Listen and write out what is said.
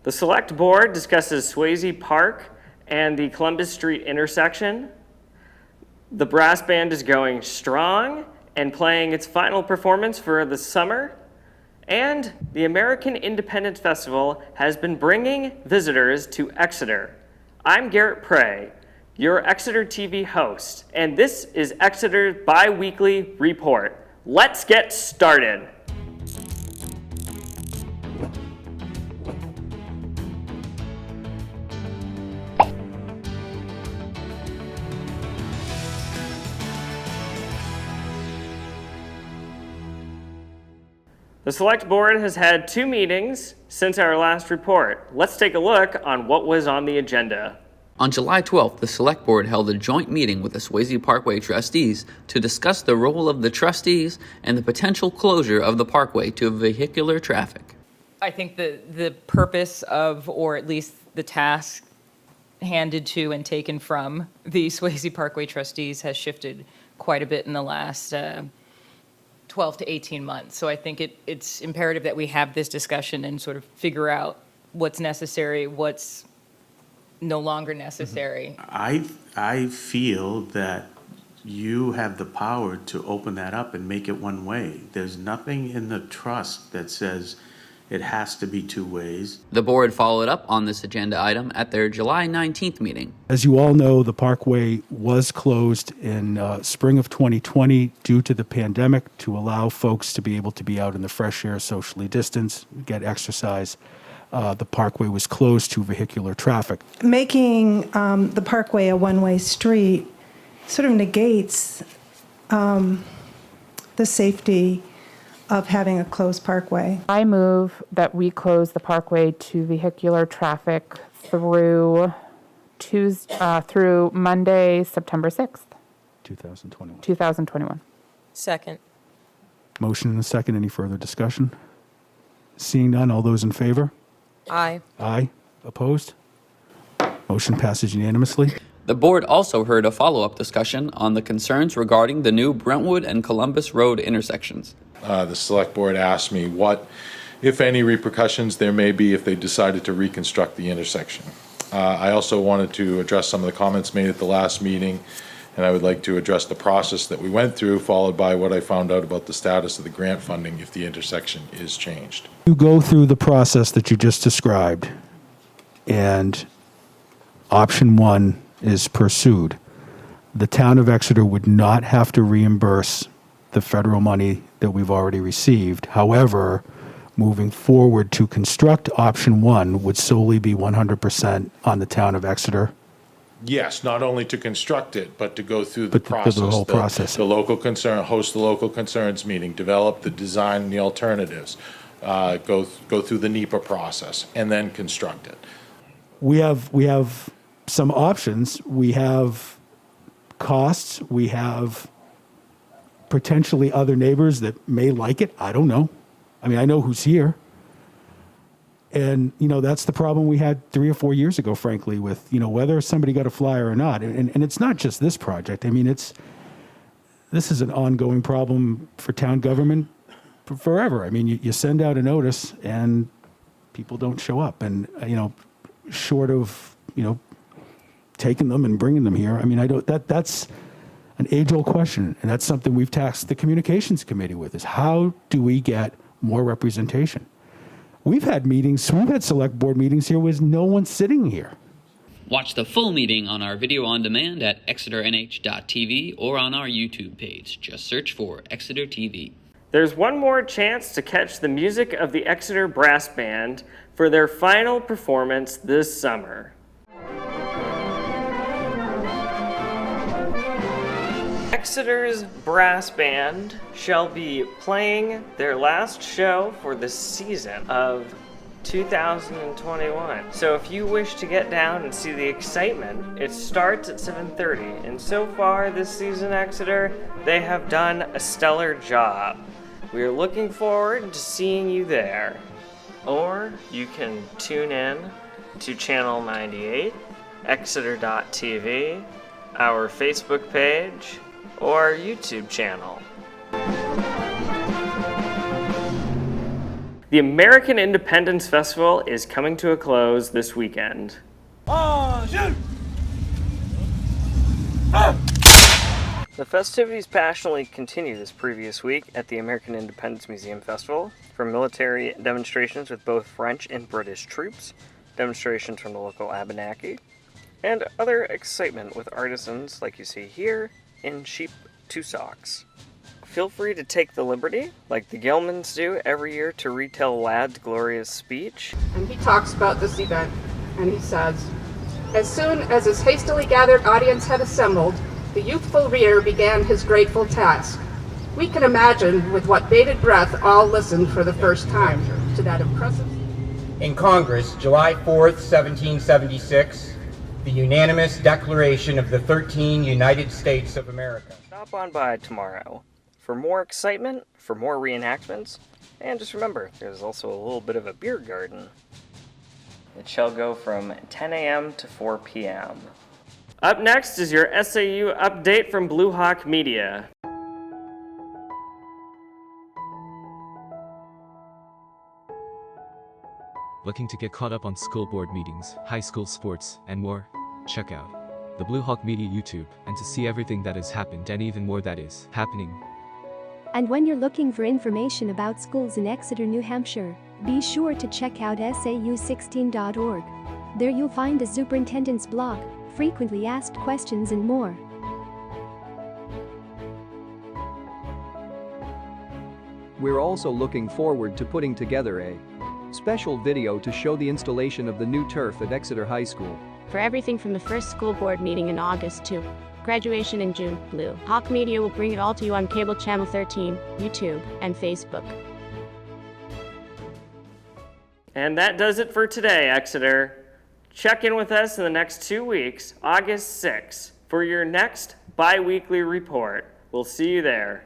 The Select Board discusses Swasey Park and the Columbus Street intersection. The brass band is going strong and playing its final performance for the summer. And the American Independence Festival has been bringing visitors to Exeter. I'm Garrett Prey, your Exeter TV host, and this is Exeter Biweekly Report. Let's get started. The Select Board has had 2 meetings since our last report. Let's take a look on what was on the agenda. On July 12th, the Select Board held a joint meeting with the Swasey Parkway trustees to discuss the role of the trustees and the potential closure of the parkway to vehicular traffic. I think the purpose of, or at least the task handed to and taken from the Swasey Parkway trustees has shifted quite a bit in the last 12 to 18 months. So I think it's imperative that we have this discussion and sort of figure out what's necessary, what's no longer necessary. I feel that you have the power to open that up and make it one way. There's nothing in the trust that says it has to be 2 ways. The board followed up on this agenda item at their July 19th meeting. As you all know, the parkway was closed in spring of 2020 due to the pandemic to allow folks to be able to be out in the fresh air, socially distanced, get exercise. The parkway was closed to vehicular traffic. Making the parkway a one-way street sort of negates the safety of having a closed parkway. I move that we close the parkway to vehicular traffic through Monday, September 6th, 2021. Second. Motion and a second. Any further discussion? Seeing none, all those in favor? Aye. Aye. Opposed? Motion passes unanimously. The board also heard a follow-up discussion on the concerns regarding the new Brentwood and Columbus Road intersections. The Select Board asked me what, if any, repercussions there may be if they decided to reconstruct the intersection. I also wanted to address some of the comments made at the last meeting, and I would like to address the process that we went through, followed by what I found out about the status of the grant funding if the intersection is changed. You go through the process that you just described, and option 1 is pursued. The town of Exeter would not have to reimburse the federal money that we've already received. However, moving forward to construct option 1 would solely be 100% on the town of Exeter. Yes, not only to construct it, but to go through the process. The whole process. The local concern, host the local concerns meeting, develop the design and the alternatives, go through the NEPA process, and then construct it. We have some options. We have costs. We have potentially other neighbors that may like it. I don't know. I mean, I know who's here. And, that's the problem we had 3 or 4 years ago, frankly, with, whether somebody got a flyer or not. And it's not just this project. I mean, this is an ongoing problem for town government forever. I mean, you send out a notice and people don't show up. And, short of, taking them and bringing them here, I mean, that's an age-old question. And that's something we've tasked the communications committee with, is how do we get more representation? We've had select board meetings here with no one sitting here. Watch the full meeting on our video on demand at exeternh.tv or on our YouTube page. Just search for Exeter TV. There's one more chance to catch the music of the Exeter Brass Band for their final performance this summer. Exeter's Brass Band shall be playing their last show for the season of 2021. So if you wish to get down and see the excitement, it starts at 7:30. And so far this season, Exeter, they have done a stellar job. We are looking forward to seeing you there. Or you can tune in to Channel 98, Exeter.tv, our Facebook page, or YouTube channel. The American Independence Festival is coming to a close this weekend. The festivities passionately continue this previous week at the American Independence Museum Festival, from military demonstrations with both French and British troops, demonstrations from the local Abenaki, and other excitement with artisans like you see here in sheep to socks. Feel free to take the liberty, like the Gilmans do every year, to retell Ladd's glorious speech. And he talks about this event, and he says, "As soon as his hastily gathered audience had assembled, the youthful reader began his grateful task. We can imagine with what bated breath all listened for the first time to that impressive..." In Congress, July 4th, 1776, the unanimous Declaration of the 13 United States of America. Stop on by tomorrow for more excitement, for more reenactments, and just remember, there's also a little bit of a beer garden. It shall go from 10 a.m. to 4 p.m. Up next is your SAU update from Blue Hawk Media. Looking to get caught up on school board meetings, high school sports, and more? Check out the Blue Hawk Media YouTube, and to see everything that has happened and even more that is happening. And when you're looking for information about schools in Exeter, New Hampshire, be sure to check out SAU16.org. There you'll find the superintendent's blog, frequently asked questions, and more. We're also looking forward to putting together a special video to show the installation of the new turf at Exeter High School. For everything from the first school board meeting in August to graduation in June, Blue Hawk Media will bring it all to you on Cable Channel 13, YouTube, and Facebook. And that does it for today, Exeter. Check in with us in the next 2 weeks, August 6th, for your next bi-weekly report. We'll see you there.